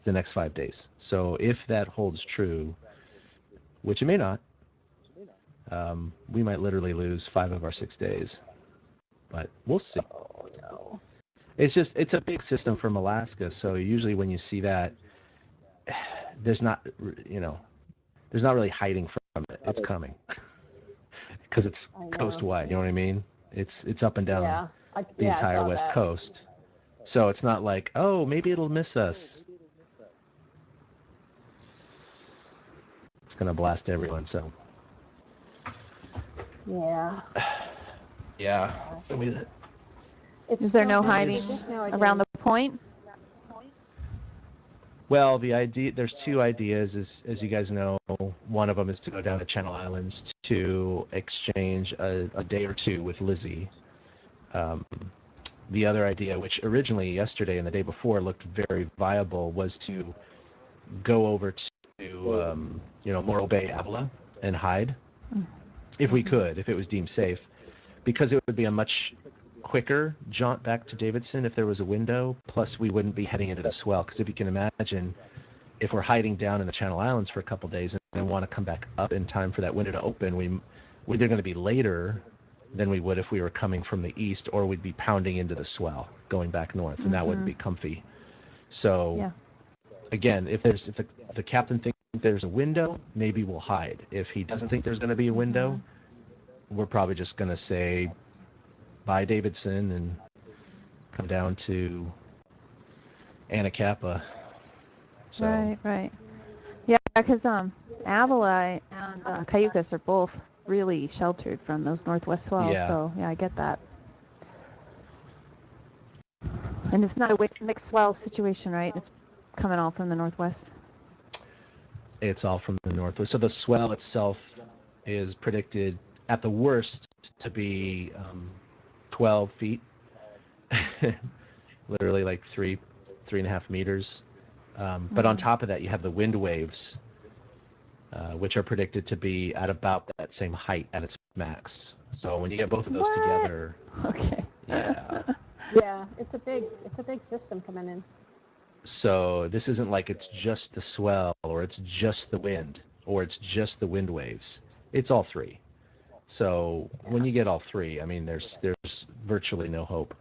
the next 5 days. So if that holds true, which it may not, we might literally lose 5 of our 6 days. But we'll see. Oh, no. It's a big system from Alaska. So usually when you see that, there's not really hiding from it. It's coming because it's coast wide. You know what I mean? It's up and down the entire West Coast. So it's not like, oh, maybe it'll miss us. It's gonna blast everyone. So yeah. Yeah. Is there no hiding around the point? Well, there's 2 ideas, as you guys know. One of them is to go down to Channel Islands to exchange a day or 2 with Lizzie. The other idea, which originally yesterday and the day before looked very viable, was to go over to Morro Bay, Avila, and hide, if we could, if it was deemed safe, because it would be a much quicker jaunt back to Davidson if there was a window. Plus, we wouldn't be heading into the swell, because if you can imagine, if we're hiding down in the Channel Islands for a couple days and then want to come back up in time for that window to open, we're either going to be later than we would if we were coming from the east, or we'd be pounding into the swell going back north, and that wouldn't be comfy. So again, if the captain thinks there's a window, maybe we'll hide. If he doesn't think there's going to be a window, we're probably just going to say bye Davidson and come down to Anacapa. So. Right. Yeah, because Avila and Cayucas are both really sheltered from those northwest swells. Yeah. So yeah, I get that. And it's not a mixed swell situation, right? It's coming all from the northwest. It's all from the northwest. So the swell itself is predicted at the worst to be 12 feet, literally like 3.5 meters. But on top of that, you have the wind waves, which are predicted to be at about that same height at its max. So when you get both of those together, Yeah, it's a big system coming in. So this isn't like it's just the swell, or it's just the wind, or it's just the wind waves. It's all 3. So when you get all 3, I mean, there's virtually no hope.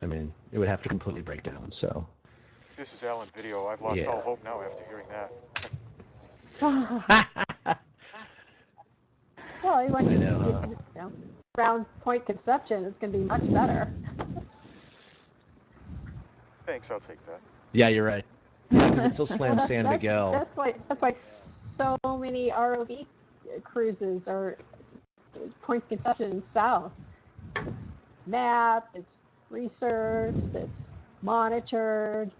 I mean, it would have to completely break down. So. This is Alan Video. I've lost all hope now after hearing that. Well, when you round point conception, it's going to be much better. Thanks, I'll take that. Yeah, you're right. Yeah, because it still slams San Miguel. That's why so many ROV cruises are point conception south. It's mapped, it's researched, it's monitored.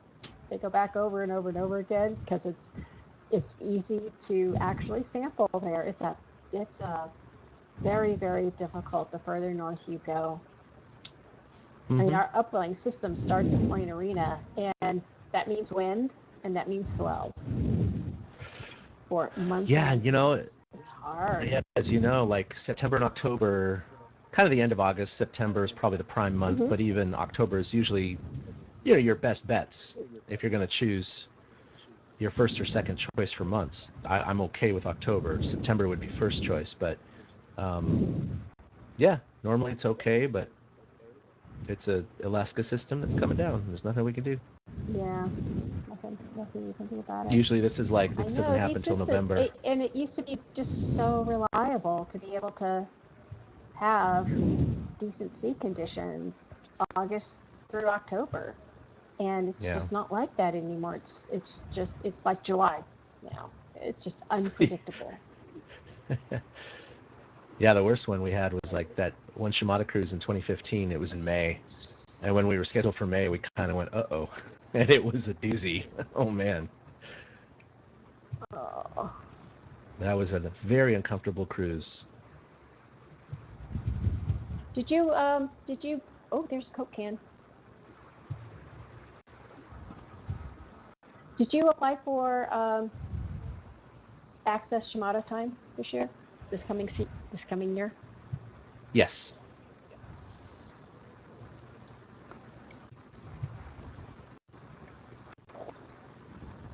They go back over and over and over again because it's easy to actually sample there. It's a very, very difficult the further north you go. I mean, our upwelling system starts at Point Arena, and that means wind, and that means swells for months. Yeah, it's hard. Yeah, as you know, like September and October, kind of the end of August. September is probably the prime month, but even October is usually, your best bets if you're going to choose your first or second choice for months. I'm okay with October. September would be first choice, but normally it's okay, but it's a Alaska system that's coming down. There's nothing we can do. Yeah, nothing you can do about it. Usually this doesn't happen until November. And it used to be just so reliable to be able to have decent sea conditions August through October. And it's just not like that anymore. It's like July now. It's just unpredictable. Yeah, the worst one we had was like that one Shimada cruise in 2015. It was in May. And when we were scheduled for May, we kind of went, uh-oh. And it was a doozy. Oh, man. Oh. That was a very uncomfortable cruise. Did you, oh, there's a Coke can. Did you apply for Access Shimada time this year? This coming year? Yes.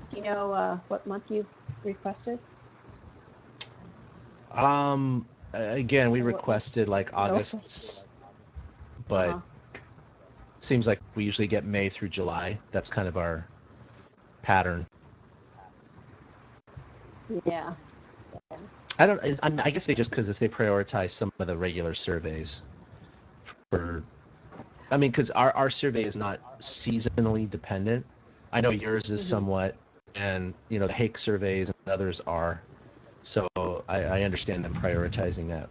Do you know what month you requested? Again, we Or what- requested like August, but Uh-huh. seems like we usually get May through July. That's kind of our pattern. Yeah. I guess they just because they prioritize some of the regular surveys. Because our survey is not seasonally dependent. I know yours is somewhat, and the Hake surveys and others are. So I understand them prioritizing that.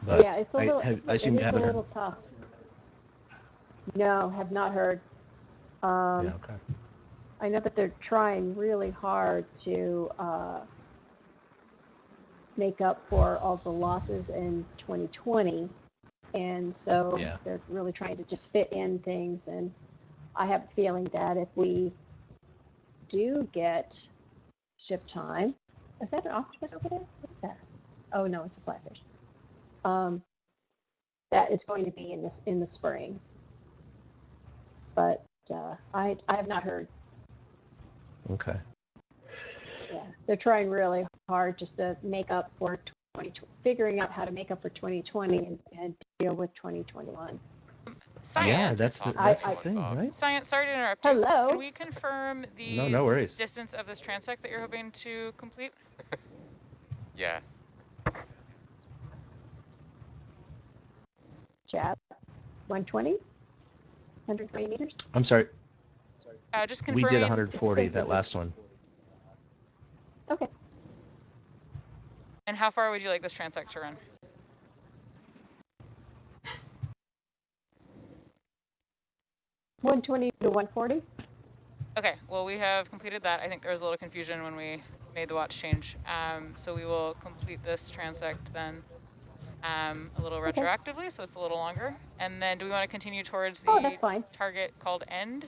But yeah, it's a little. I It assume you is a haven't heard. little tough. No, have not heard. Yeah, okay. I know that they're trying really hard to make up for all the losses in 2020, and so Yeah. they're really trying to just fit in things. And I have a feeling that if we do get ship time, is that an octopus over there? What is that? Oh no, it's a flatfish. That it's going to be in the spring, but I have not heard. Okay. Yeah, they're trying really hard just to make up for 2020, figuring out how to make up for 2020 and deal with 2021. Science. Yeah, that's the thing, right? Science, sorry to interrupt you. Hello. Can we confirm the No worries. distance of this transect that you're hoping to complete? Yeah. Chat, 120 meters. I'm sorry. Just We confirming. did 140 distance that of last this- one. Okay. And how far would you like this transect to run? $120 to $140. Okay, well, we have completed that. I think there was a little confusion when we made the watch change. So we will complete this transect then a little retroactively, so it's a little longer. And then do we want to continue towards the That's fine. target called end,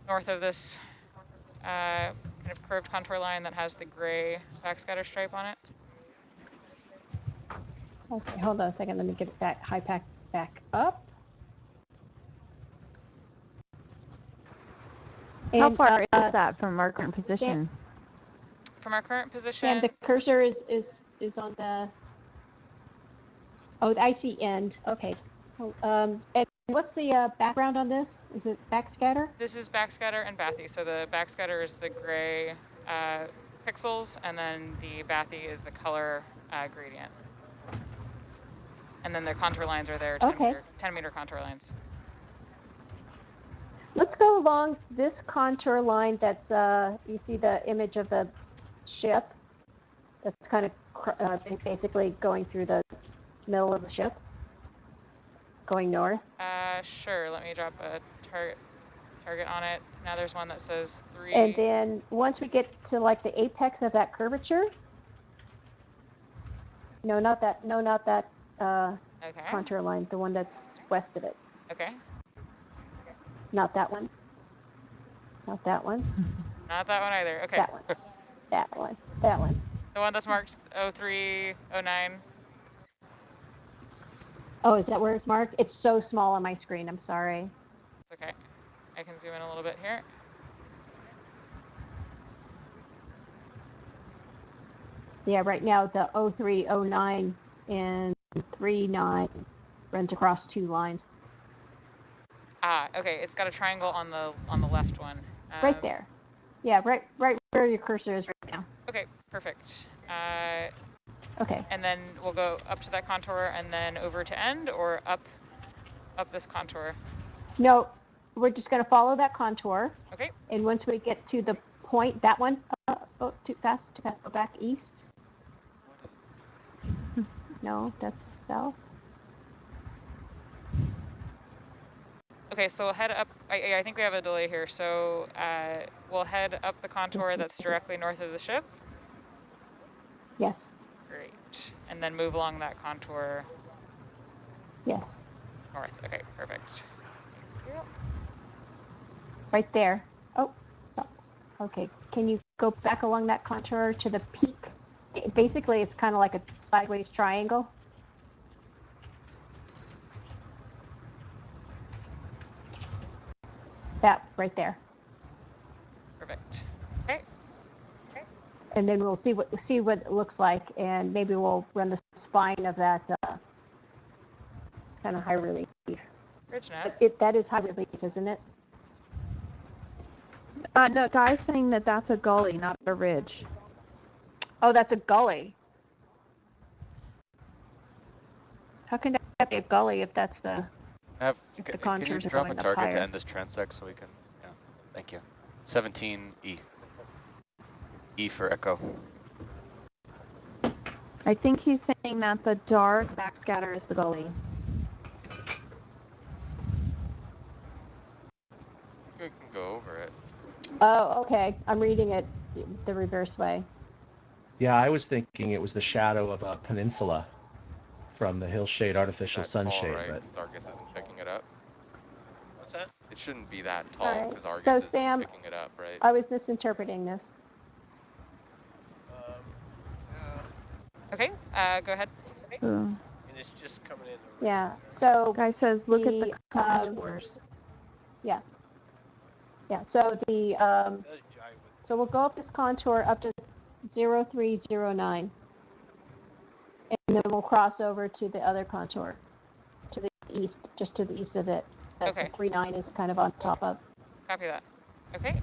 north of this kind of curved contour line that has the gray backscatter stripe on it? Okay, hold on a second. Let me get it back back up. How And, far is that from our current position? From our current Sam, position, the cursor is on the. Oh, I see end. Okay. And what's the background on this? Is it backscatter? this is backscatter and bathy. So the backscatter is the gray pixels, and then the bathy is the color gradient. And then the contour lines are there, 10 meter contour lines. Let's go along this contour line. That's you see the image of the ship. That's kind of basically going through the middle of the ship, going north. Sure, let me drop a target on it. Now there's one that says 3. And then once we get to like the apex of that curvature. No, not that. No, not that Okay. contour line. The one that's west of it. Okay. Not that one. Not that one. Not that one either. Okay. That one. That one. That one. The one that's marked 03, 09. Oh, is that where it's marked? It's so small on my screen. I'm sorry. It's okay. I can zoom in a little bit here. Yeah, right now the 03, 09, and 39 runs across 2 lines. Ah, okay. It's got a triangle on the left one. Right there. Yeah, right where your cursor is right now. Okay, perfect. Okay. And then we'll go up to that contour and then over to end, or up this contour. No, we're just going to follow that contour. Okay. And once we get to the point, that one, oh, too fast, go back east. No, that's south. Okay, so we'll head up. I think we have a delay here, so we'll head up the contour that's directly north of the ship. Yes. Great. And then move along that contour Yes. north. Okay, perfect. Thank you. Right there. Oh, okay. Can you go back along that contour to the peak? Basically, it's kind of like a sideways triangle. That right there. Perfect. Okay. And then we'll see what it looks like, and maybe we'll run the spine of that kind of high relief. Ridge nav. That is high relief, isn't it? No, guy's saying that that's a gully, not a ridge. Oh, that's a gully. How can that be a gully if that's the Can contours you are drop a going up target higher? to end this transect so we can, yeah, thank you. 17E. E for echo. I think he's saying that the dark backscatter is the gully. We can go over it. Oh, okay. I'm reading it the reverse way. Yeah, I was thinking it was the shadow of a peninsula from the hillshade artificial sunshade, right? but Because Argus isn't picking it up. What's that? It shouldn't be that All tall right. because Argus So, isn't Sam, picking it up, right? I was misinterpreting this. Okay, go ahead. Ooh. And it's just coming in. The Yeah. So Guy says, look at the The, contours. yeah. So it does jive with so we'll go up this contour up to 0309, and then we'll cross over to the other contour, to the east, just to the east of it. That Okay. the 39 is kind of on top of. Copy that. Okay.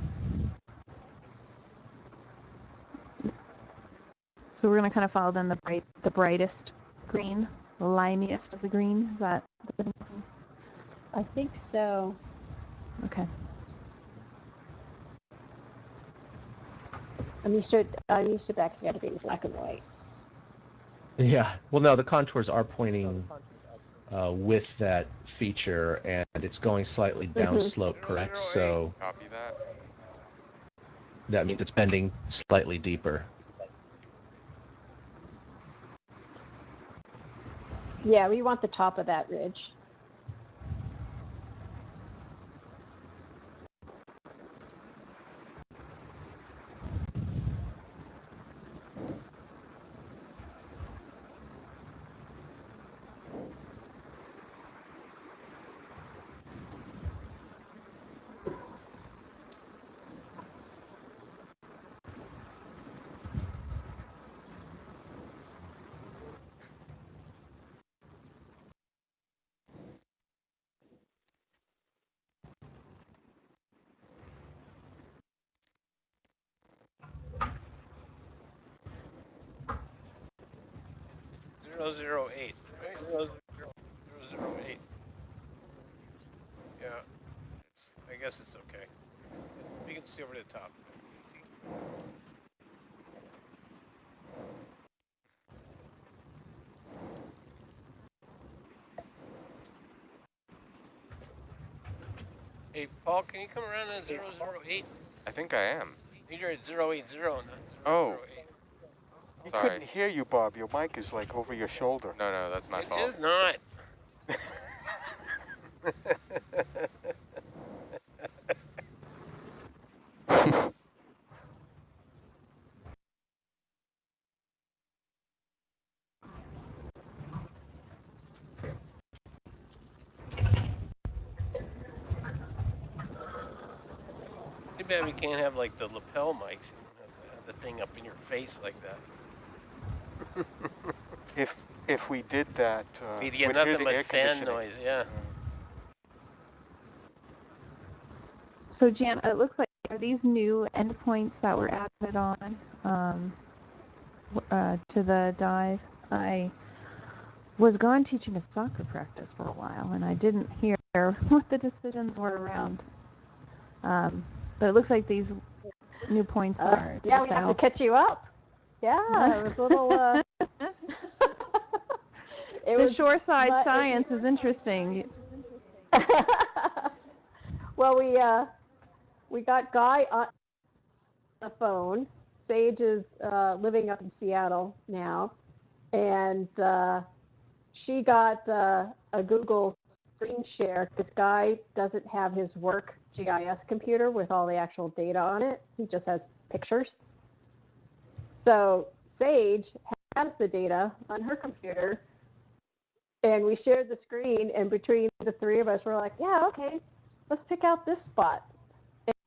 So we're gonna kind of follow then the brightest green, the limiest of the green. Is that? I think so. Okay. I'm used to backscatter being black and white. yeah. Well, no, the contours are pointing with that feature, and it's going slightly downslope, correct? So Copy that. that means it's bending slightly deeper. Yeah, we want the top of that ridge. it. 008, right? 008. Yeah. I guess it's okay. We can see over the top. Hey, Paul, can you come around at 008? I think I am. You're at 080, not 008. Oh. He Sorry. couldn't hear you, Bob. Your mic is like over your shoulder. No, that's my fault. It is not. Too bad we can't have like the lapel mics. You don't have to have the thing up in your face like that. If we did that, We'd we'd get hear nothing the but air fan conditioning. noise, yeah. So Jan, it looks like are these new endpoints that were added on to the dive? I was gone teaching a soccer practice for a while, and I didn't hear what the decisions were around. But it looks like these new points are to Yeah, the we have to south. catch you up. Yeah, it was a little. The shoreside science is interesting. Well, we got Guy on the phone. Sage is living up in Seattle now, and she got a Google screen share because Guy doesn't have his work GIS computer with all the actual data on it. He just has pictures. So Sage has the data on her computer, and we shared the screen, and between the three of us, we're like, yeah, okay, let's pick out this spot.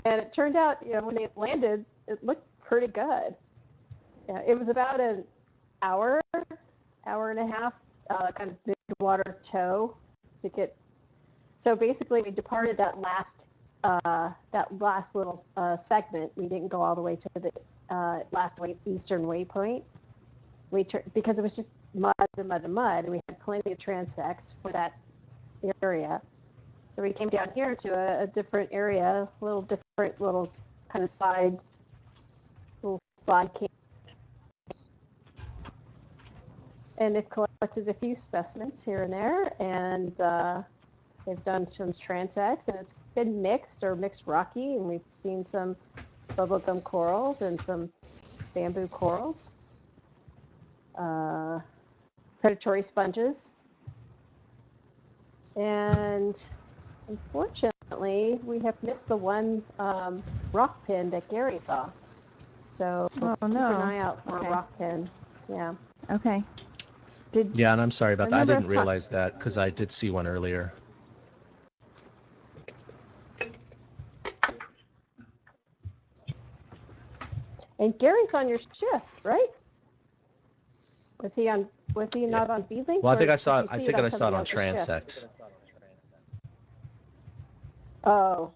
And it turned out, when it landed, it looked pretty good. Yeah, it was about an hour and a half, kind of mid-water tow to get. So basically, we departed that last little segment. We didn't go all the way to the last eastern waypoint. Because it was just mud, and we had plenty of transects for that area. So we came down here to a different area, little kind of side camp. And they've collected a few specimens here and there, and they've done some transects, and it's been mixed rocky, and we've seen some bubblegum corals and some bamboo corals. Predatory sponges. And unfortunately, we have missed the one rock pin that Gary saw. So keep an eye out for a rock pin. Yeah. Okay. Yeah, and I'm sorry about that. I didn't realize that because I did see one earlier. And Gary's on your shift, right? Was he not on B-Link? Well, I think I saw it. I think I saw it on Transect. Oh,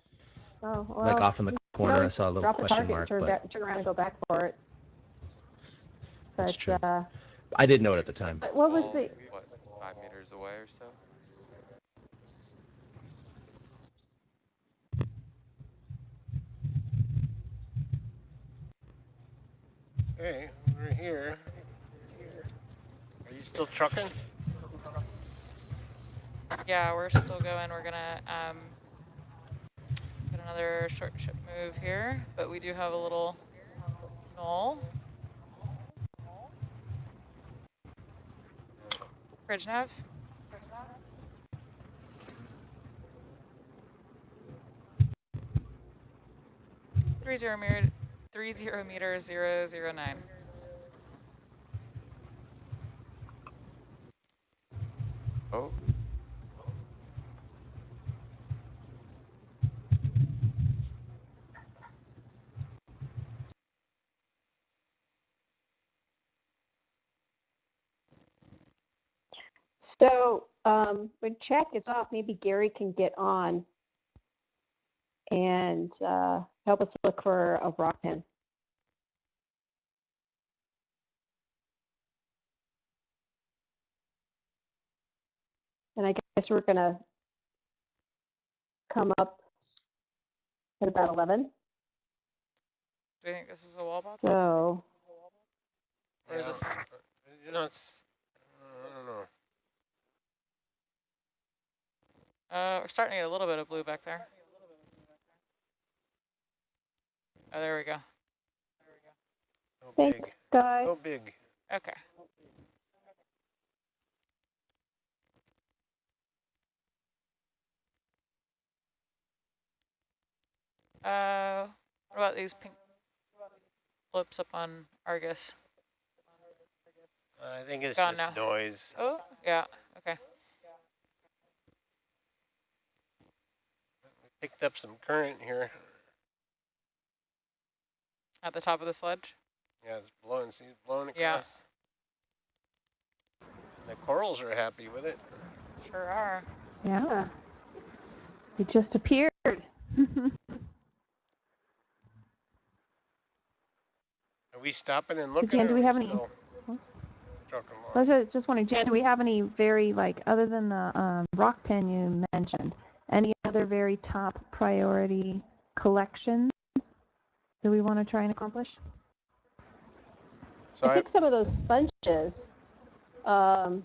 well, like off in the corner, I saw a little question mark. Turn around and go back for it. But, that's true. I didn't know it at the time. What was the? What, 5 meters away or so? Hey, we're here. Are you still trucking? Yeah, we're still going. We're gonna get another short ship move here, but we do have a little knoll. Bridge nav. Three zero meter 009. Oh. So when check it's off, maybe Gary can get on and help us look for a rock pin. And I guess we're gonna come up at about 11. Do you think this is a wall box? So. Or is this? I don't know. We're starting to get a little bit of blue back there. Oh, there we go. No Thanks, big. guys. No big. Okay. What about these pink flips up on Argus? I think it's Gone just now. noise. Oh, yeah. Okay. Picked up some current here. At the top of the sledge? Yeah, it's blowing. See, it's blowing across. Yeah. And the corals are happy with it. Sure are. Yeah. It just appeared. Are we stopping and looking? Jan, do we have any? I was just wondering, Jan, do we have any very, other than the rock pen you mentioned, any other very top priority collections that we want to try and accomplish? So I think some of those sponges, but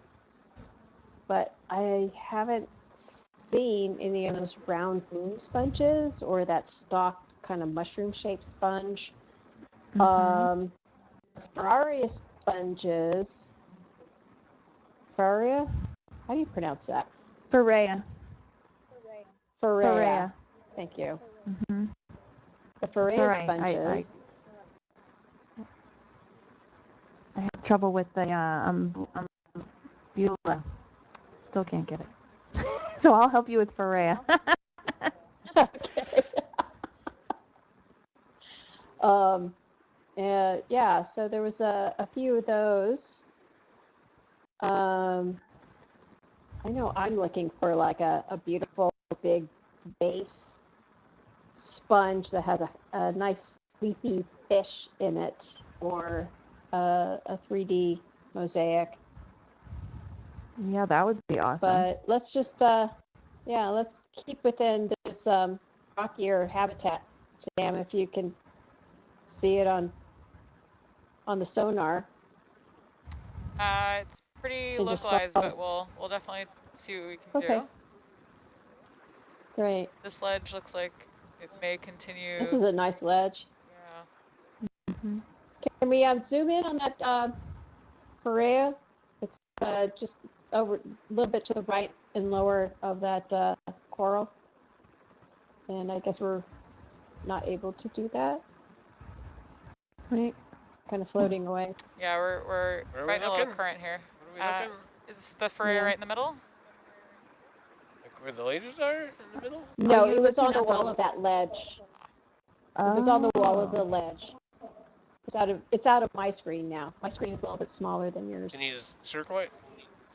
I haven't seen any of those round moon sponges or that stock kind of mushroom-shaped sponge. Ferraria sponges. Ferraria? How do you pronounce that? Ferraria. Ferraria. Thank you. The Ferraria sponges. I have trouble with the Beulah. Still can't get it. So I'll help you with Ferraria. Okay. Yeah, so there was a few of those. I know I'm looking for like a beautiful big base sponge that has a nice sleepy fish in it for a 3D mosaic. Yeah, that would be awesome. But let's just, yeah, let's keep within this rockier habitat, Sam, if you can see it on the sonar. It's pretty And just localized, follow. but we'll definitely see what we can Okay. do. Great. This ledge looks like it may continue. This is a nice ledge. Yeah. Mhm. Can we zoom in on that Perea? It's just over a little bit to the right and lower of that coral. And I guess we're not able to do that. Right. Kind of floating away. Yeah, we're Where are we fighting a little looking? current here. What are we looking? Is the Ferrari Yeah. right in the middle? Like where the lasers are in the middle? No, you it was on looking the at the- wall of that ledge. It was on the wall of the ledge. It's out of my screen now. My screen is a little bit smaller than yours. Can you just circle it?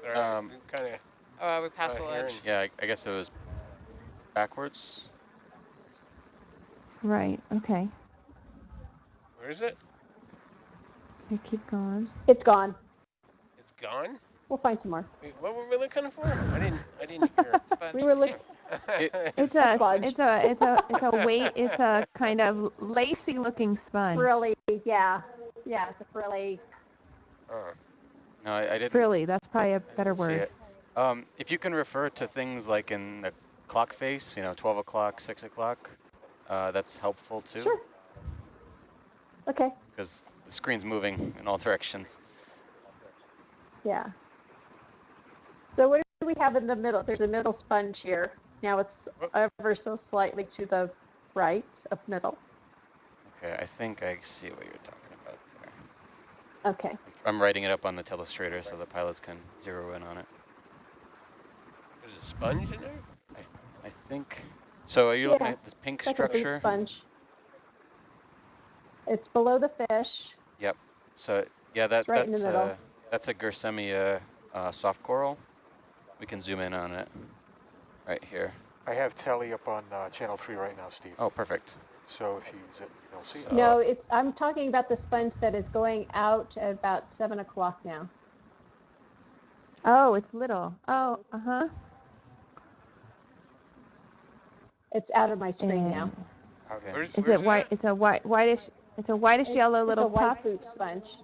Sorry, kind of. Oh, we passed the hearing. ledge. Yeah, I guess it was backwards. Right. Okay. Where is it? Okay, keep going. It's gone. It's gone. We'll find some more. Wait, what were we looking for? I didn't hear. Sponge. We were looking. It's a a sponge. it's a weight. It's a kind of lacy looking sponge. Frilly, yeah. Yeah, it's a frilly. No, I didn't. Frilly. That's probably a I better didn't see word. it. If you can refer to things like in the clock face, 12 o'clock, 6 o'clock, that's helpful too. Sure. Okay. Because the screen's moving in all directions. Yeah. So what do we have in the middle? There's a middle sponge here. Now it's ever so slightly to the right of middle. Okay, I think I see what you're talking about there. Okay. I'm writing it up on the telestrator so the pilots can zero in on it. There's a sponge in there? I think. So are you looking at this pink Like a boot structure? sponge. It's below the fish. Yep. So yeah, It's right in the middle. that's a Gersemia soft coral. We can zoom in on it right here. I have Telly up on channel 3 right now, Steve. Oh, perfect. So if you use it, you'll see it. So- No, I'm talking about the sponge that is going out at about 7 o'clock now. Oh, it's little. Oh, uh-huh. It's out of my screen now. Okay. Is it white? It's a whitish. It's a whitish yellow little It's a white puff. boot sponge.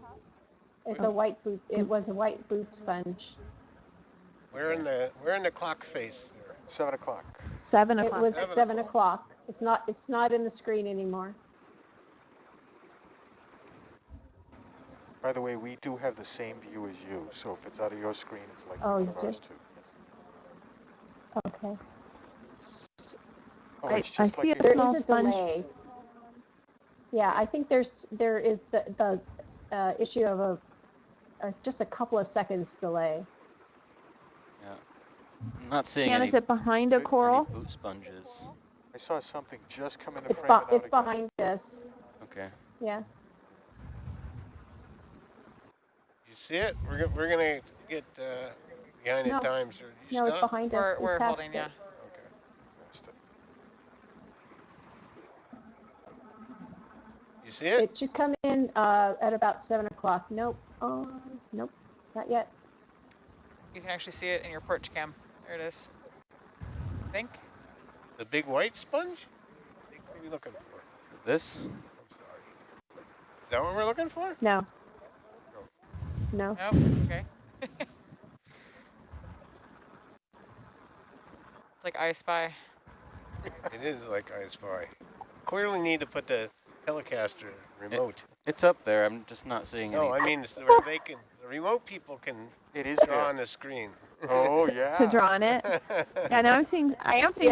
It's a white boot. It was a white boot sponge. We're in the clock face there. 7 o'clock. 7 It o'clock. was at 7 o'clock. It's not in the screen anymore. By the way, we do have the same view as you, so if it's out of your screen, it's like Oh, one you of ours do? too. Yes. Okay. Oh, I it's just see like a There small is a sponge. delay. Yeah, I think there is the issue of just a couple of seconds delay. Yeah. I'm not seeing Jan, any, is it behind a any coral? boot sponges. I saw something just come into It's frame. and out it's again. behind us. Okay. Yeah. You see it? We're gonna get behind No. at times. Are you No, it's stuck? behind us. We We're passed holding, it. yeah. Okay. Missed it. You see it? It should come in at about 7 o'clock. Nope. Nope. Not yet. You can actually see it in your porch cam. There it is. I think. The big white sponge? What are we looking for? This? I'm sorry. Is that what we're looking for? No. No. Nope. Okay. It's like I Spy. It is like I Spy. Clearly need to put the Telecaster remote. It's up there. I'm just not seeing No, any. I mean where the remote people can It is draw there. on the screen. Oh, yeah. To draw on it. Yeah, now I am seeing Yeah. the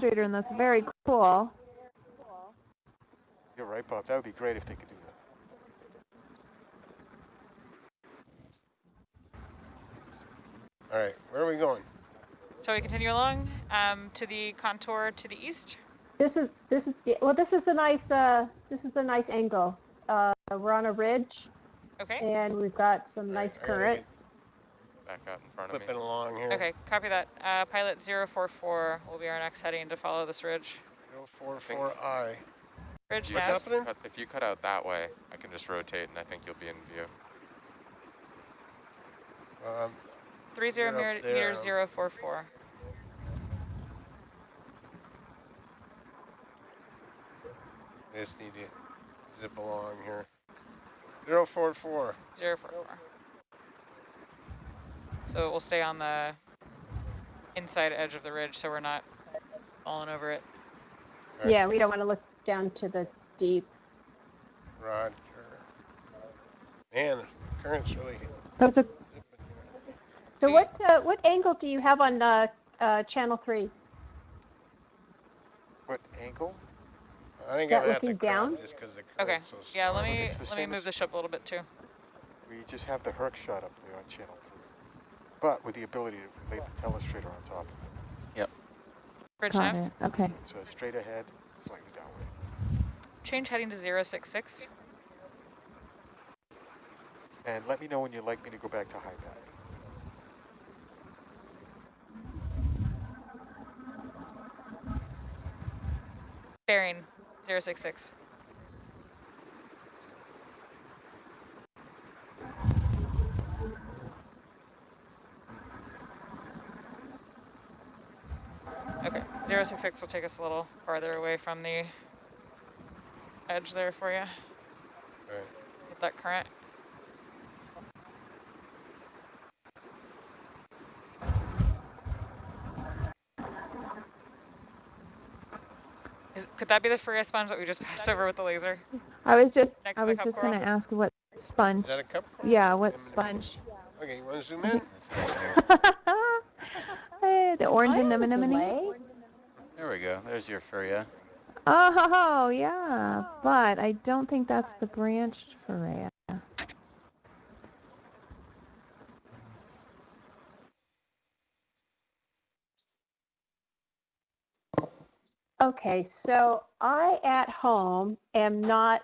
telestrator, and that's very cool. You're right, Bob. That would be great if they could do that. All right, where are we going? Shall we continue along to the contour to the east? This is well. This is a nice angle. We're on a ridge, Okay. and we've got some All right, nice I gotta current. Back out in front of me. Flipping along here. Okay, copy that. Pilot 044 will be our next heading to follow this ridge. 044I. Ridge, What's yes. happening? If you cut out that way, I can just rotate and I think you'll be in view. 30 You're up there. meters 044. I just need to zip along here. 044. 044. So we'll stay on the inside edge of the ridge so we're not falling over it. Right. Yeah, we don't want to look down to the deep. Roger. Man, the current's really That's a zipping here. So what angle do you have on channel 3? What angle? I think that I have to looking crowd down? just because the Okay. current's so Yeah, strong. It's the let me same move as- the ship a little bit too. We just have the Herc shot up there on channel 3, but with the ability to lay the telestrator on top of it. Bridge got nav. it. Okay. So straight ahead, slightly downward. Change heading to 066. And let me know when you'd like me to go back to high back. Bearing 066. Okay, 066 will take us a little farther away from the edge there for you. Right. Get that current. Could that be the Freya sponge that we just passed over with the laser? I was just Next to the cup going to coral? ask what sponge. Is that a cup? Yeah, what sponge? Okay, you want to zoom in? This thing here. Hey, the orange Am I on anemone. delay? There we go. There's your Furia. Oh, yeah, but I don't think that's the branched Ferrea. Okay, so I at home am not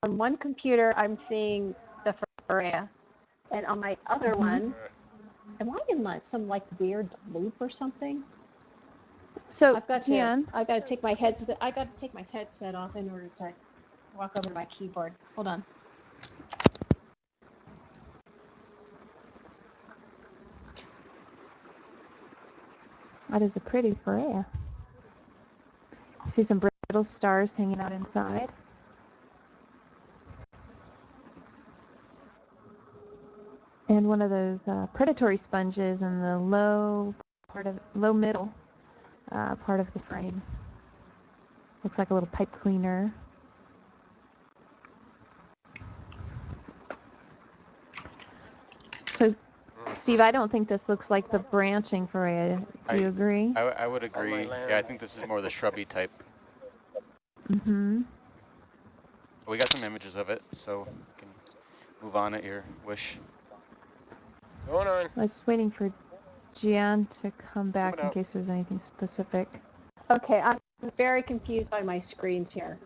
on one computer. I'm seeing the Freya, and on my other one, am I in some weird loop or something? So, I've got Jan, I got to take my headset. I got to take my headset off in order to walk over to my keyboard. Hold on. that is a pretty Ferrea. I see some brittle stars hanging out inside. And one of those predatory sponges in the low middle part of the frame. Looks like a little pipe cleaner. So, Steve, I don't think this looks like the branching Ferrea. Do you agree? I would agree. Yeah, I think this is more the shrubby type. Mm-hmm. We got some images of it, so you can move on at your wish. Going on. I was just waiting for Jan to come back it in out. case there's anything specific. Okay, I'm very confused by my screens here.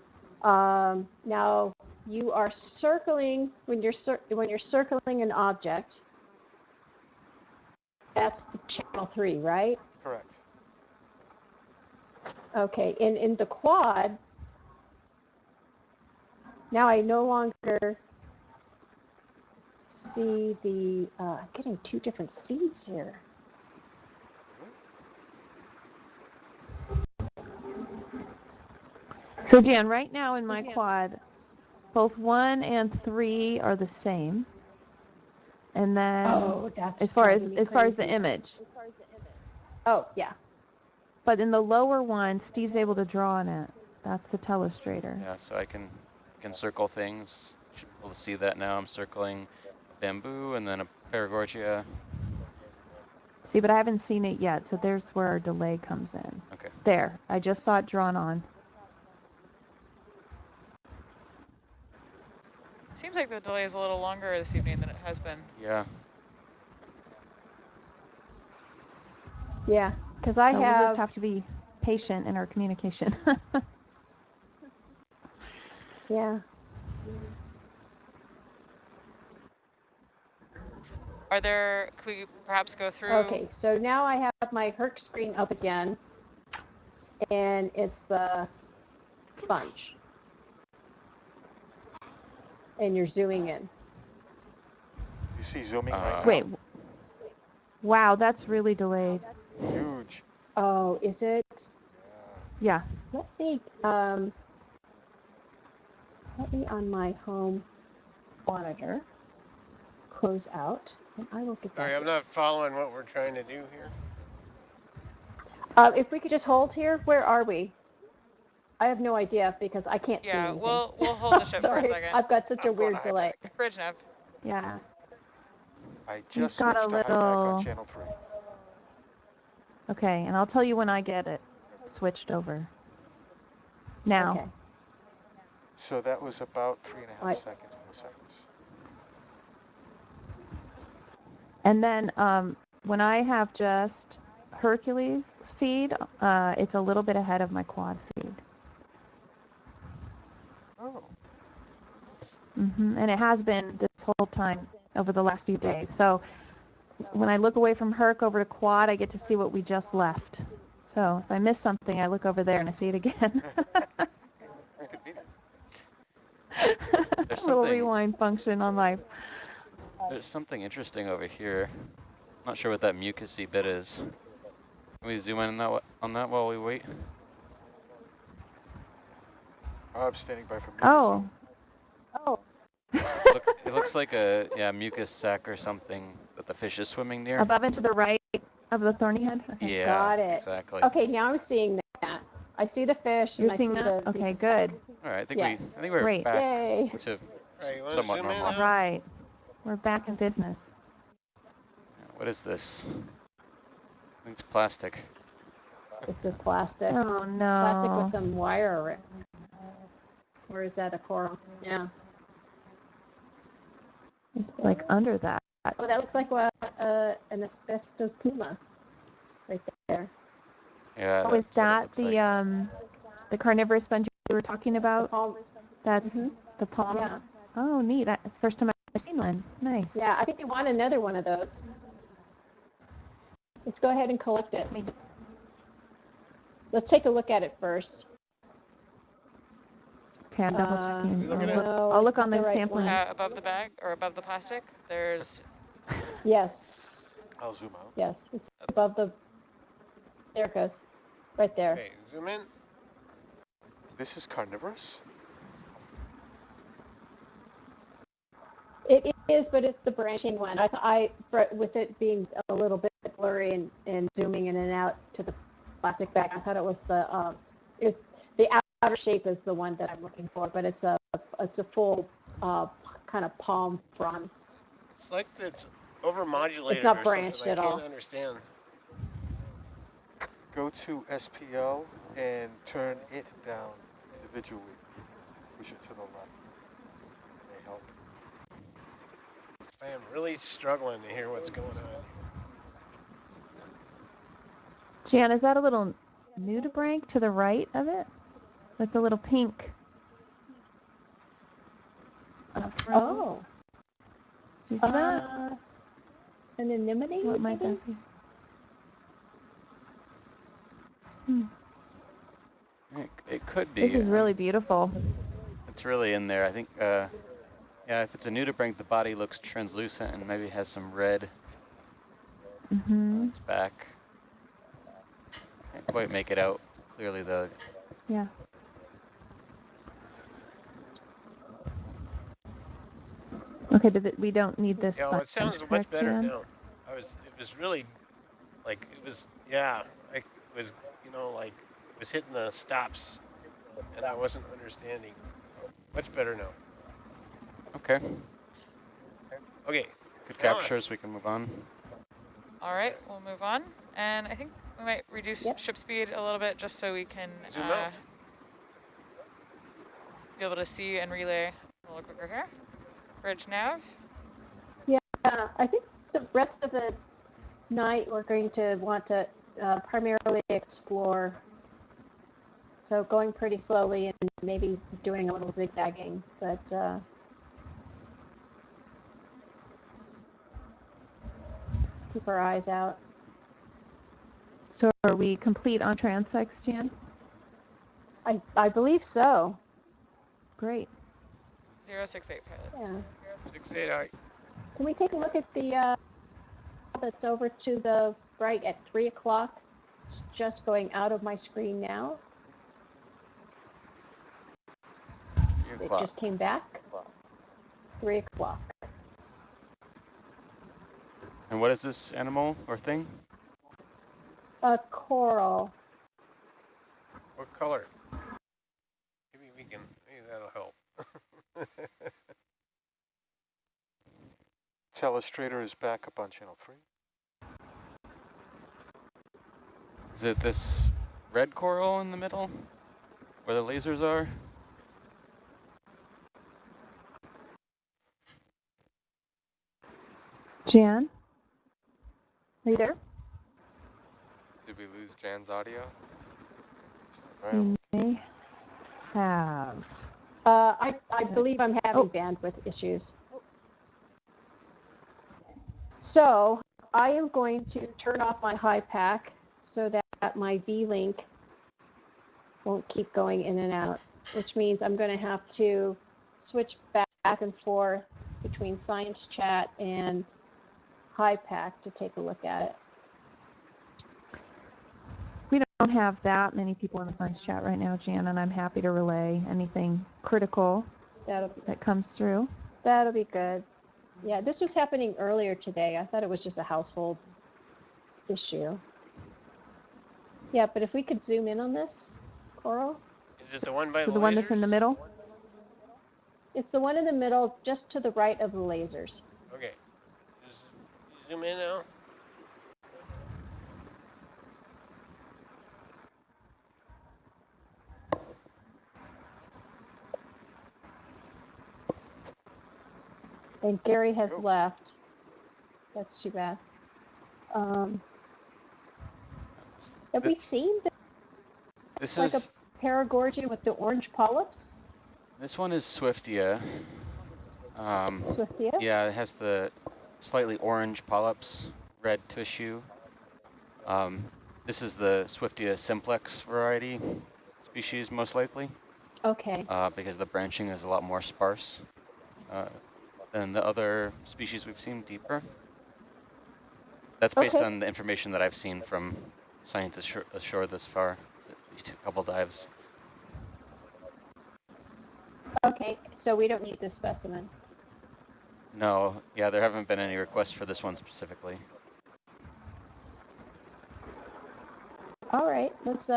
Now you are circling when you're circling an object. That's the channel 3, right? Correct. Okay, in the quad, now I no longer see the, I'm getting 2 different feeds here. So Jan, right now in my quad, both 1 and 3 are the same. And then That's as far as driving me the crazy. image. Oh, yeah. But in the lower one, Steve's able to draw on it. That's the telestrator. Yeah, so I can circle things. Should be able to see that now. I'm circling a bamboo and then a paragorgia. See, but I haven't seen it yet, so there's where our delay comes in. Okay. There, I just saw it drawn on. Seems like the delay is a little longer this evening than it has been. Yeah. Yeah, because I So we'll just have to be patient in our communication. Yeah. Are there? Could we perhaps go through? Okay, so now I have my Herc screen up again, and it's the sponge, and you're zooming in. You see zooming right now? Wait. Wow, that's really delayed. Huge. Oh, is it? Yeah. Let me on my home monitor close out, and I will get back. Sorry, I'm not following what we're trying to do here. If we could just hold here, where are we? I have no idea because I can't see Yeah, anything. we'll hold the ship for a Sorry, second. I've got such a I'm going weird to delay. Bridge nav. Yeah. I just got a switched to high back on little- channel 3. Okay, and I'll tell you when I get it switched over. Now. Okay. So that was about 3.5 Right. seconds, 4 seconds. And then when I have just Hercules feed, it's a little bit ahead of my quad feed. Oh, And it has been this whole time over the last few days. So when I look away from Herc over to quad, I get to see what we just left. So if I miss something, I look over there and I see it again. that's convenient. There's Little something- rewind function on life. There's something interesting over here. Not sure what that mucusy bit is. Can we zoom in on that while we wait? I'm standing by for me. Oh. It looks like a mucus sac or something that the fish is swimming near. Above and to the right of the thorny head? Okay. Yeah, Got it. exactly. Okay, now I'm seeing that. I see the fish. You're and seeing I see that? the Okay, sac. good. All right, I think Yes. we're Great. back Yay. to Right, you wanna somewhat zoom in normal. All now? right. We're back in business. What is this? I think it's plastic. It's a plastic. Oh, no. Plastic with some wire around. Or is that a coral? Yeah. It's like under that. Oh, that looks like an asbestos puma right there. Yeah. Oh, is that's what it that looks the like. the carnivorous sponge you were talking The about? palm. That's Mhm. the palm? Yeah. Oh, neat. It's the first time I've seen one. Nice. Yeah, I think we want another one of those. Let's go ahead and collect it. Let's take a look at it first. Okay, I'm double checking. Look at it. No, I'll look it's on not the right sampling. one. Above the bag or above the plastic, there's Yes, I'll zoom out. yes, it's above the. There it goes, right there. Okay, zoom in. This is carnivorous? It is, but it's the branching one. With it being a little bit blurry and zooming in and out to the plastic bag, I thought it was the outer shape is the one that I'm looking for, but it's a full kind of palm frond. It's like it's overmodulated. It's not or branched something. at I all. can't understand. Go to SPL and turn it down individually. Push it to the left. May help. I am really struggling to hear what's going on. Jan, is that a little nudibranch to the right of it? With the little pink. Oh, Do you see that? an anemone? What might maybe? that be? It could be. This is really beautiful. It's really in there. I think, yeah, if it's a nudibranch, the body looks translucent and maybe has some red on its back. Can't quite make it out clearly, though. Yeah. Okay, we don't need this Yeah, well, it sponge, sounds much correct, better Jan? now. It was really, like, yeah, it was, like, it was hitting the stops, and I wasn't understanding. Much better now. Okay. Okay. Good now captures. We can move on. all right. We'll move on, and I think we might reduce ship speed a little bit just so we can Zoom out. be able to see and relay a little quicker here. Bridge nav. I think the rest of the night we're going to want to primarily explore So going pretty slowly and maybe doing a little zigzagging, but keep our eyes out. So are we complete on transects, Jan? I believe so. Great. 068 pilots. Yeah. 688. Can we take a look at the that's over to the right at 3 o'clock? It's just going out of my screen now. 3 It o'clock. just came back. 3 o'clock. And what is this animal or thing? A coral. What color? Maybe that'll help. Telestrator is back up on channel 3. Is it this red coral in the middle where the lasers are? Jan? Are you there? Did we lose Jan's audio? We may have. I believe I'm having bandwidth issues. So I am going to turn off my high pack so that my V-Link won't keep going in and out, which means I'm going to have to switch back and forth between Science Chat and high pack to take a look at it. We don't have that many people in the science chat right now, Jan, and I'm happy to relay anything critical that comes through. That'll be good. Yeah, this was happening earlier today. I thought it was just a household issue. Yeah, but if we could zoom in on this, Coral. Is it the one by So the the one that's in the lasers? middle? It's the one in the middle, just to the right of the lasers. Okay. Zoom in now. And Gary has left. That's too bad. Have we seen This like is a paragorgia with the orange polyps? this one is Swiftia. Swiftia? Yeah, it has the slightly orange polyps, red tissue. This is the Swiftia simplex variety species, most likely, Okay. because the branching is a lot more sparse than the other species we've seen deeper. That's based Okay. on the information that I've seen from scientists ashore this far, these couple dives. Okay, so we don't need this specimen. No, yeah, there haven't been any requests for this one specifically. All right, let's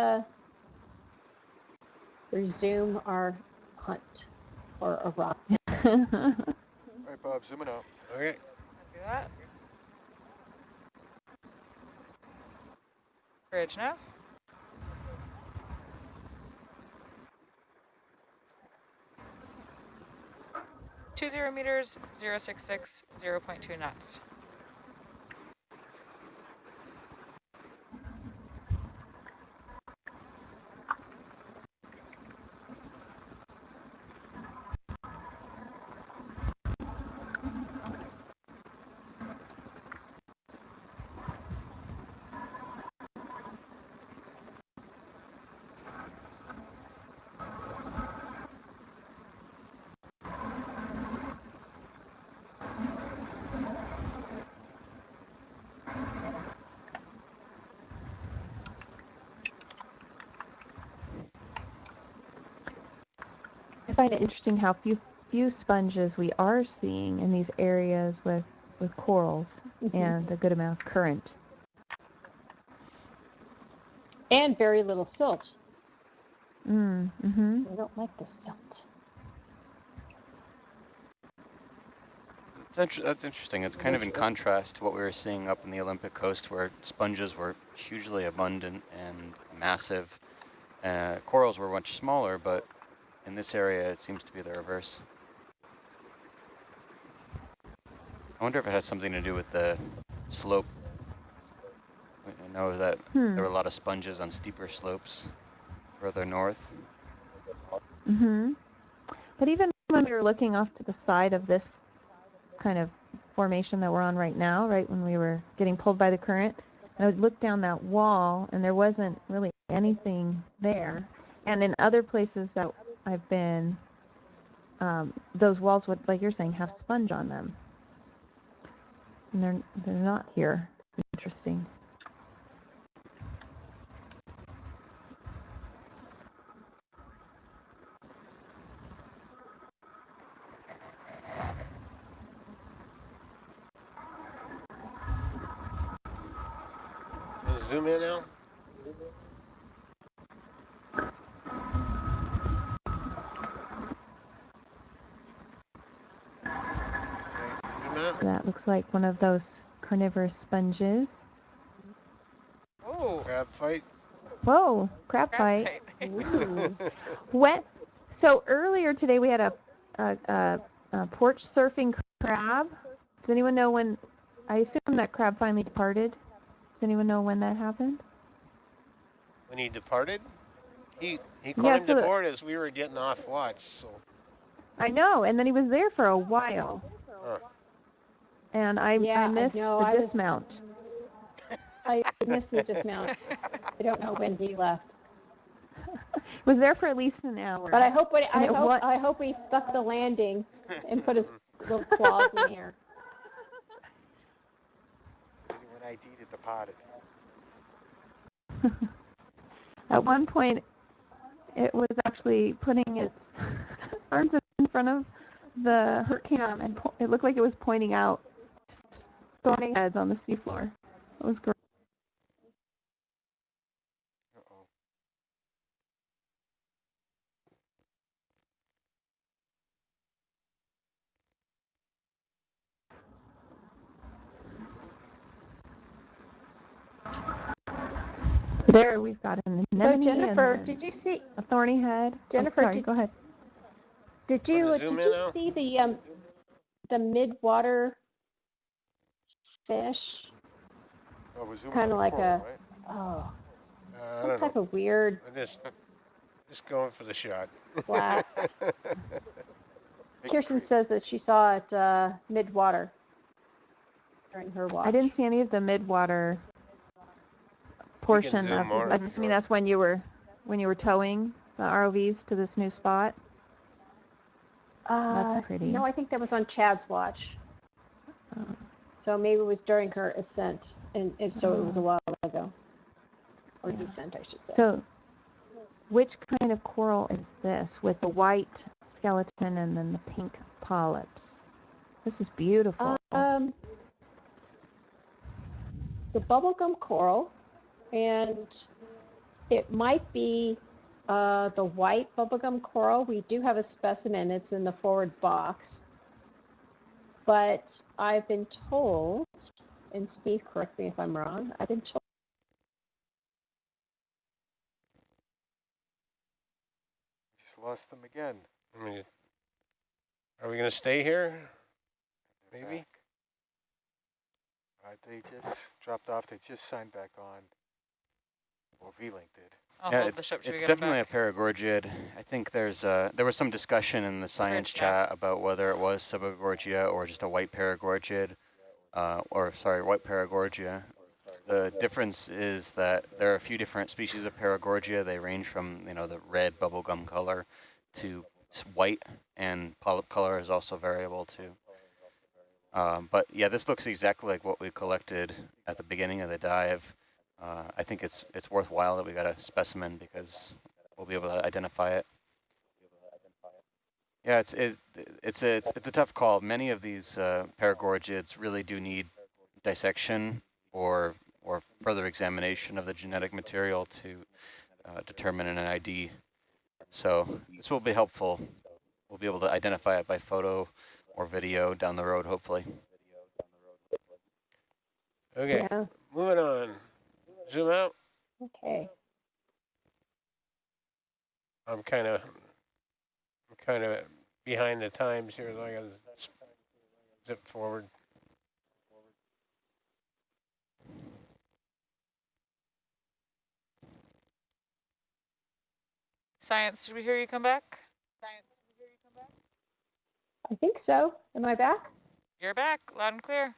resume our hunt for a rock. All right, Bob, zooming out. Okay. Do that. Bridge now. 20 meters, 066, 0.2 knots. I find it interesting how few sponges we are seeing in these areas with corals and a good amount of current. And very little silt. Mm-hmm. They don't like the silt. That's interesting. It's kind of in contrast to what we were seeing up in the Olympic coast, where sponges were hugely abundant and massive. Corals were much smaller, but in this area it seems to be the reverse. I wonder if it has something to do with the slope. I know that there were a lot of sponges on steeper slopes further north. But even when we were looking off to the side of this kind of formation that we're on right now, right when we were getting pulled by the current, I would look down that wall and there wasn't really anything there. And in other places that I've been, those walls would, like you're saying, have sponge on them. And they're not here. It's interesting. Can you zoom in now? Okay, zoom out. So that looks like one of those carnivorous sponges. Oh, Crab fight. Whoa, crab crab fight. fight. Ooh. So earlier today we had a porch surfing crab. Does anyone know when? I assume that crab finally departed. Does anyone know when that happened? When he departed, he Yeah, climbed so aboard as we were getting off watch. So, I know, and then he was there for a while, and I Yeah, I missed know, the I was- dismount. I missed the dismount. I don't know when he left, Was there for at least an hour. but I hope wa- I hope he stuck the landing and put his little claws in the air. When ID it departed. At one point, it was actually putting its arms in front of the hurt cam, and it looked like it was pointing out, just throwing heads on the seafloor. It was great. Uh-oh. There we've got an So anemone Jennifer, and did you see? a thorny head. Jennifer, sorry, go ahead. Did Want you to zoom did in you now? see the midwater fish? Oh, we're zooming Kind on of the like coral, a right? I some don't type know. of weird I'm just going for the shot. black. Make it Kirsten crazy. says that she saw it midwater during her watch. I didn't see any of the midwater portion zoom of. more if I'm you assuming want. that's when you were towing the ROVs to this new spot. That's pretty. No, I think that was on Chad's watch. Oh. So maybe it was during her ascent, and if so, it was a while ago. Or Yeah. descent, I should say. So, which kind of coral is this with the white skeleton and then the pink polyps? This is beautiful. It's a bubblegum coral, and it might be the white bubblegum coral. We do have a specimen. It's in the forward box. But I've been told, and Steve, correct me if I'm wrong, I've been told Just lost them again. I mean, are we going to stay here? They're Maybe. back. They just dropped off. They just signed back on. Well, V-Link did. I'll Yeah, hold the ship. Should we it's get him definitely back? a paragorgiid. I think there was some discussion in the science chat. chat about whether it was subagorgia or just a white paragorgid, white paragorgia. The difference is that there are a few different species of paragorgia. They range from, the red bubblegum color to white, and polyp color is also variable too. But yeah, this looks exactly like what we collected at the beginning of the dive. I think it's worthwhile that we got a specimen because we'll be able to identify it. Yeah, it's a tough call. Many of these paragorgids really do need dissection or further examination of the genetic material to determine an ID. So this will be helpful. We'll be able to identify it by photo or video down the road, hopefully. Okay, Yeah. moving on. Zoom out. Okay. I'm kind of behind the times here, so I got to zip forward. Science, did we hear you come back? I think so. Am I back? You're back, loud and clear.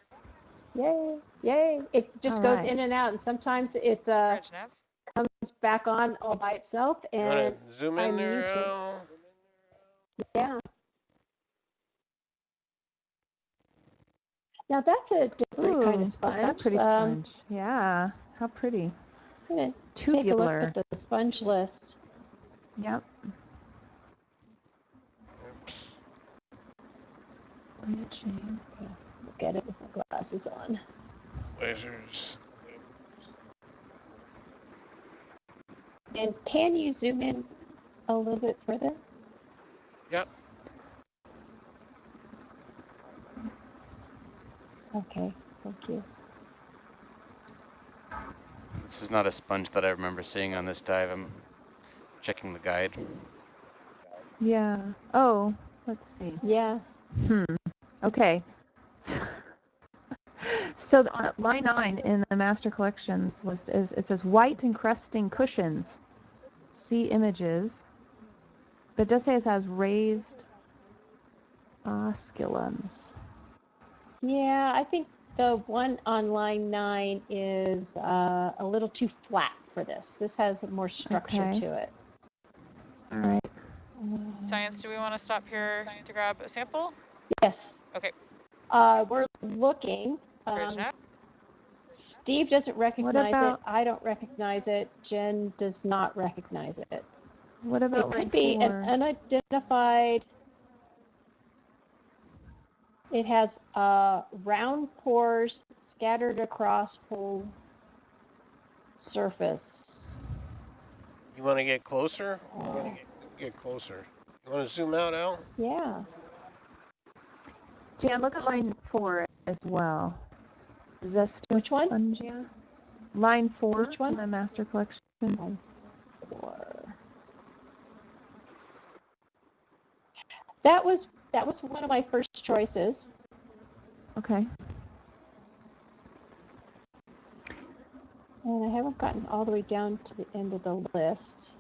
Yay, yay. It just All goes right. in and out, and sometimes it Bridge nav. comes back on all by itself, You want and to zoom in I'm there, muted. Al? Yeah. Now that's a different kind of Ooh, sponge. that's a pretty sponge. Yeah, how pretty. I'm gonna take a look Tubular. at the sponge list. Yep. Oops. Bridging. Look at it with my glasses on. Lasers. And can you zoom in a little bit further? Yep. Okay, thank you. This is not a sponge that I remember seeing on this dive. I'm checking the guide. Yeah. Oh, let's see. Yeah. Okay. So line 9 in the master collections list is, it says white encrusting cushions. See images. But it does say it has raised osculums. Yeah, I think the one on line 9 is a little too flat for this. This has more structure Okay. to it. All right. Science, do we want to stop here to grab a sample? Yes. Okay. We're looking. Bridge nav. Steve doesn't recognize it. about- I don't recognize it. Jen does not recognize it. What It about could line be 4? an unidentified. It has round pores scattered across whole surface. You want to get closer? Get closer. You want to zoom out, Al? Yeah. Jan, look at line 4 as well. Which one? Zestospongia. Line 4 Which one? in the master collection. Line 4. That was one of my first choices. Okay. And I haven't gotten all the way down to the end of the list.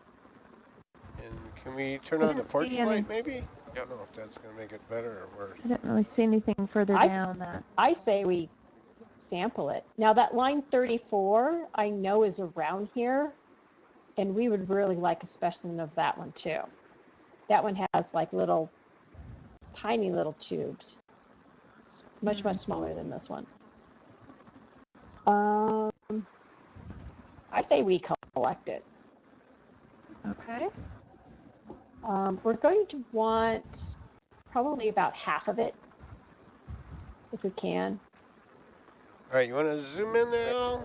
And can we turn I on the didn't porch see any- light, maybe? I don't know if that's going to make it better or worse. I didn't really see anything further down that. I say we sample it. Now that line 34, I know is around here, and we would really like a specimen of that one too. That one has like little, tiny little tubes. It's much smaller than this one. I say we collect it. Okay. We're going to want probably about half of it, if we can. All right, you want to zoom in there, Al?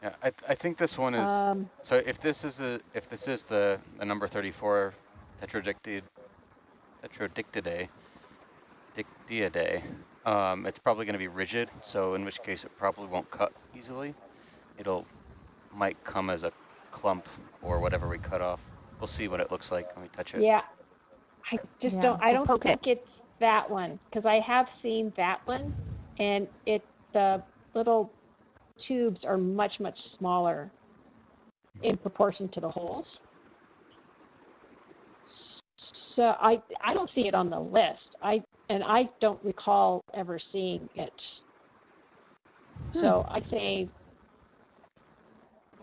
Yeah, I think this one is. So if this is the number 34 Tetradictidae, it's probably going to be rigid. So in which case it probably won't cut easily. Might come as a clump or whatever we cut off. We'll see what it looks like when we touch it. Yeah, I just Yeah, don't. I we'll don't poke it. think it's that one because I have seen that one, and the little tubes are much smaller in proportion to the holes. So I don't see it on the list. I don't recall ever seeing it. So I'd say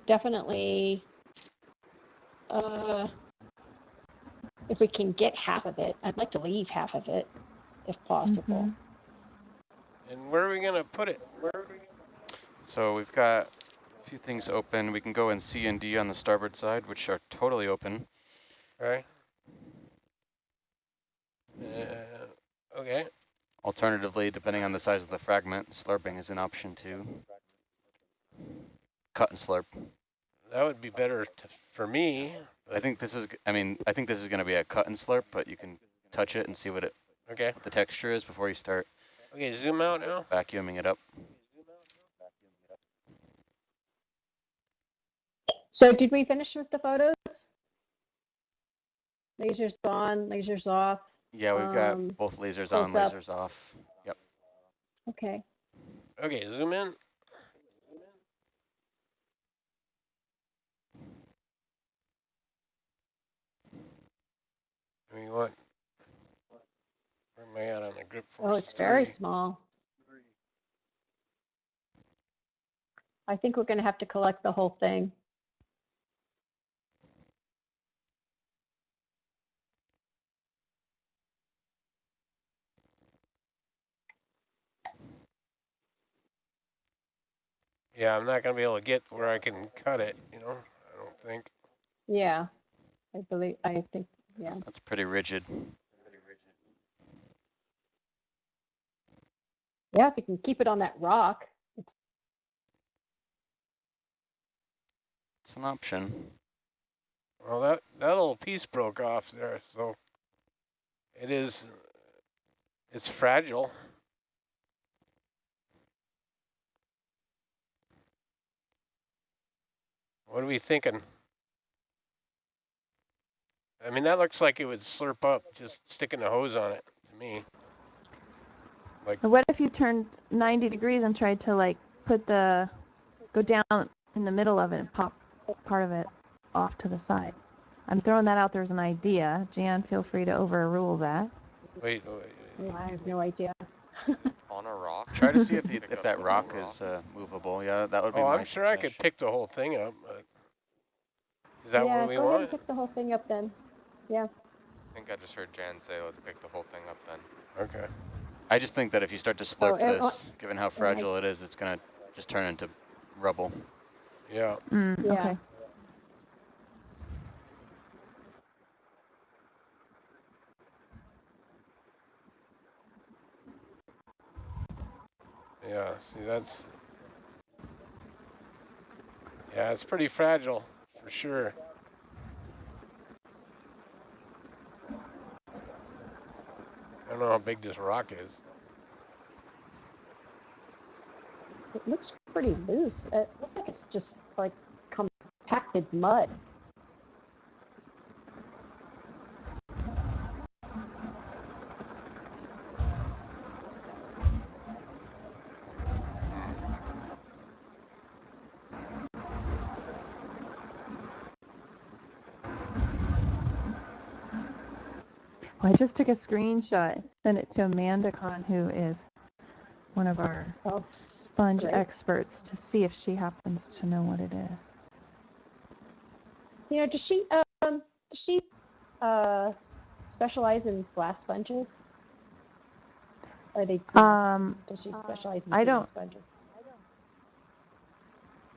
definitely if we can get half of it, I'd like to leave half of it if possible. And where are we going to put it? So we've got a few things open. We can go in C and D on the starboard side, which are totally open. All right. Okay. Alternatively, depending on the size of the fragment, slurping is an option too. Cut and slurp. That would be better for me. I think this is going to be a cut and slurp, but you can touch it and see what the texture is before you start. Okay, zoom out now. Vacuuming it up. So did we finish with the photos? Lasers on, lasers off. Yeah, we've got both lasers on, close up. lasers off. Yep. Okay. Okay, zoom in. we want. Where am I at on the grip force? Oh, it's very 3. small. I think we're going to have to collect the whole thing. Yeah, I'm not going to be able to get where I can cut it, you know, I don't think. Yeah, I think, yeah. That's pretty rigid. Yeah, if you can keep it on that rock. It's an option. Well, that little piece broke off there, so it's fragile. What are we thinking? I mean, that looks like it would slurp up just sticking the hose on it to me. Like, What if you turned 90 degrees and tried to like go down in the middle of it and pop part of it off to the side? I'm throwing that out there as an idea. Jan, feel free to overrule that. wait. Yeah, I have no idea. On a rock. Try to see if Pick if up that the rock whole is movable. Yeah, that would be Oh, my I'm sure I could suggestion. pick the whole thing up, but is that Yeah, what we go ahead want? and pick the whole thing up then. Yeah. I think I just heard Jan say, let's pick the whole thing up then. Okay. I just think that if you start to slurp and- this, given how fragile it is, it's going to just turn into rubble. Yeah. Yeah. Okay. Yeah. See, yeah, it's pretty fragile for sure. I don't know how big this rock is. It looks pretty loose. It looks like it's just like compacted mud. Well, I just took a screenshot, sent it to Amanda Kahn, who is one of our Oh, sponge great. experts, to see if she happens to know what it is. You know, does she specialize in glass sponges? Are they green? Does she specialize in I green don't- sponges?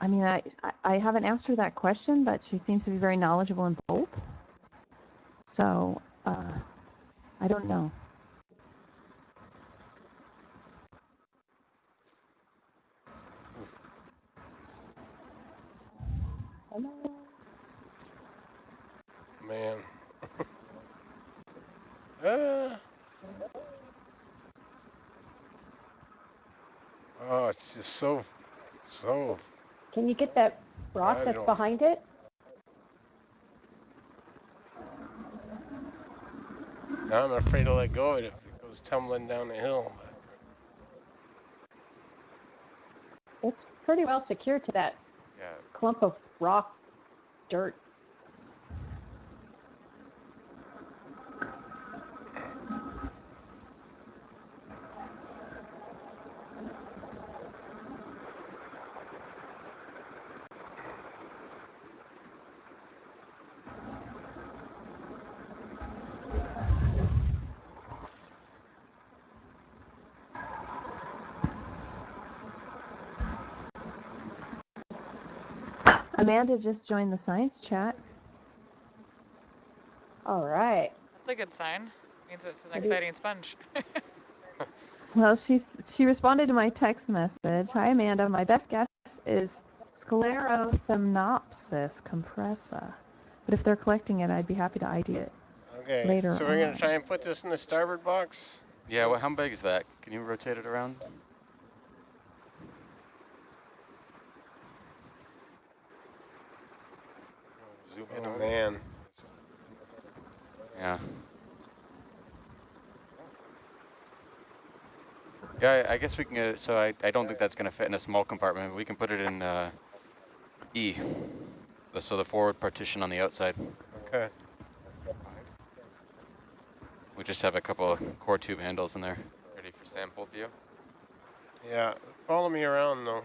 I mean, I haven't asked her that question, but she seems to be very knowledgeable in both. So, I don't know. Hello? Man. Oh, it's just so. Can you get that rock that's Fragile. behind it? Now I'm afraid to let go of it if it goes tumbling down the hill. It's pretty well secured to that Yeah. clump of rock dirt. Amanda just joined the science chat. All right. That's a good sign. Means it's an Maybe- exciting sponge. Well, she responded to my text message. Hi, Amanda. My best guess is Sclerothamnopsis compressa. But if they're collecting it, I'd be happy to ID it. Okay. Later So we're gonna on. try and put this in the starboard box. Yeah, well, how big is that? Can you rotate it around? Zoom in Oh on it. man. Yeah. Yeah, I guess we can get it. So I don't think that's going to fit in a small compartment. But we can put it in E. So the forward partition on the outside. Okay. We just have a couple of core tube handles in there. Ready for sample view? Yeah, follow me around though.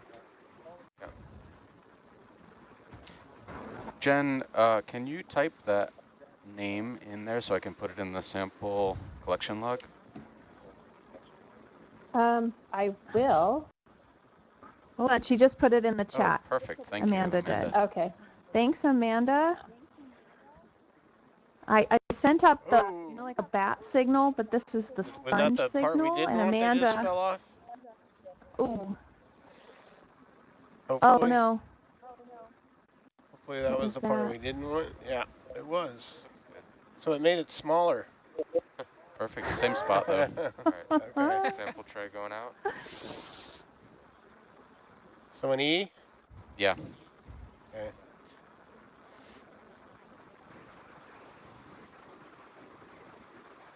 Jen, can you type that name in there so I can put it in the sample collection log? I will. Hold on, she just put it in the Oh, chat. perfect. Thank Amanda you, Amanda. did. Okay. Thanks, Amanda. I sent up the, Oh, like a bat signal, but this is the was that sponge the part we signal, didn't and want that just Amanda. fell off? Ooh. Oh Hopefully, no. hopefully that What was was the part that? we didn't want. Yeah, it was. Looks good. So it made it smaller. Perfect. Same spot though. All right. Okay. Sample tray going out. So an E? Yeah. Okay.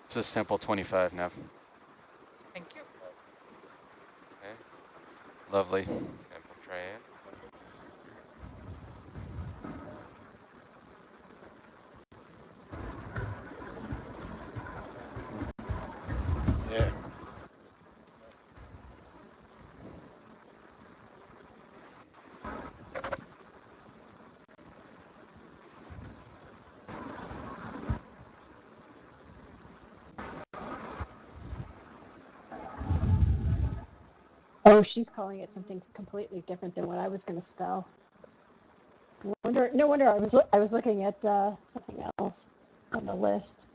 This is sample 25, Nev. Thank you. Okay. Lovely. Sample tray in. Yeah. Oh, she's calling it something completely different than what I was going to spell. No wonder I was looking at something else on the list.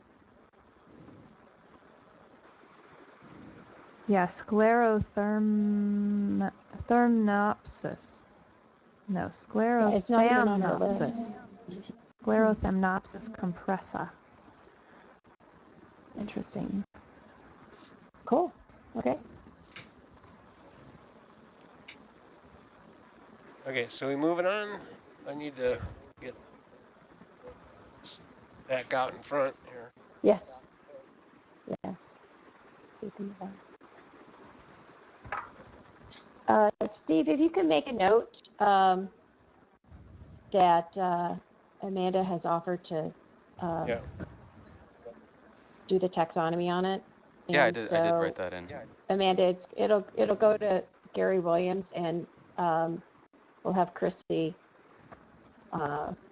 Yeah, sclerothermopsis. No, Yeah, it's not even on our list. sclerothamnopsis. Sclerothamnopsis compressa. Interesting. Cool. Okay. Okay, so we moving on. I need to get back out in front here. Yes. Yes. Keeping it on. Steve, if you can make a note that Amanda has offered to Yeah. do the taxonomy on it. Yeah, I And did so, write that in. Amanda, it'll go to Gary Williams, and we'll have Chrissy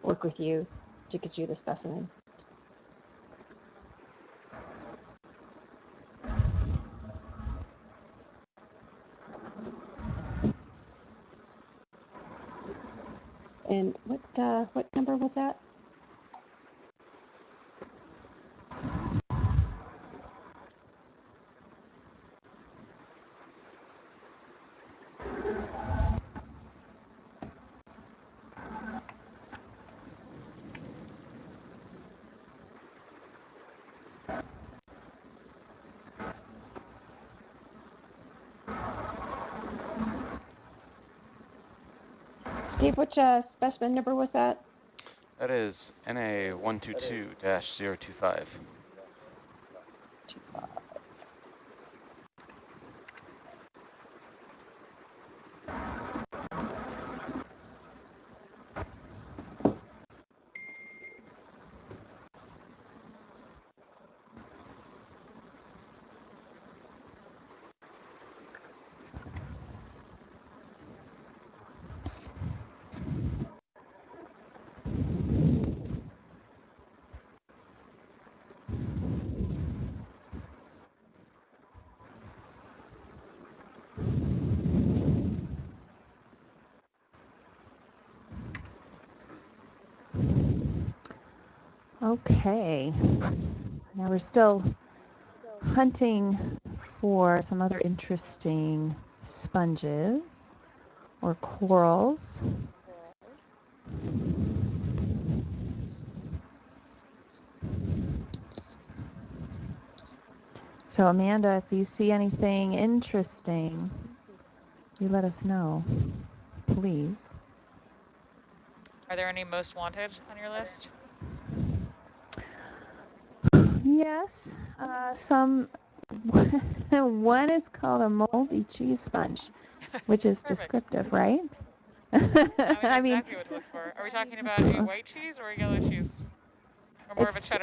work with you to get you the specimen. And what number was that? Steve, which specimen number was that? That is NA122-025. Okay. Now we're still hunting for some other interesting sponges or corals. So Amanda, if you see anything interesting, you let us know, please. Are there any most wanted on your list? Yes, some. One is called a moldy cheese sponge, which is Perfect. descriptive, right? Now we know I mean, exactly what to look for. Are we talking about a white cheese or a yellow cheese? Or more of a it's cheddar?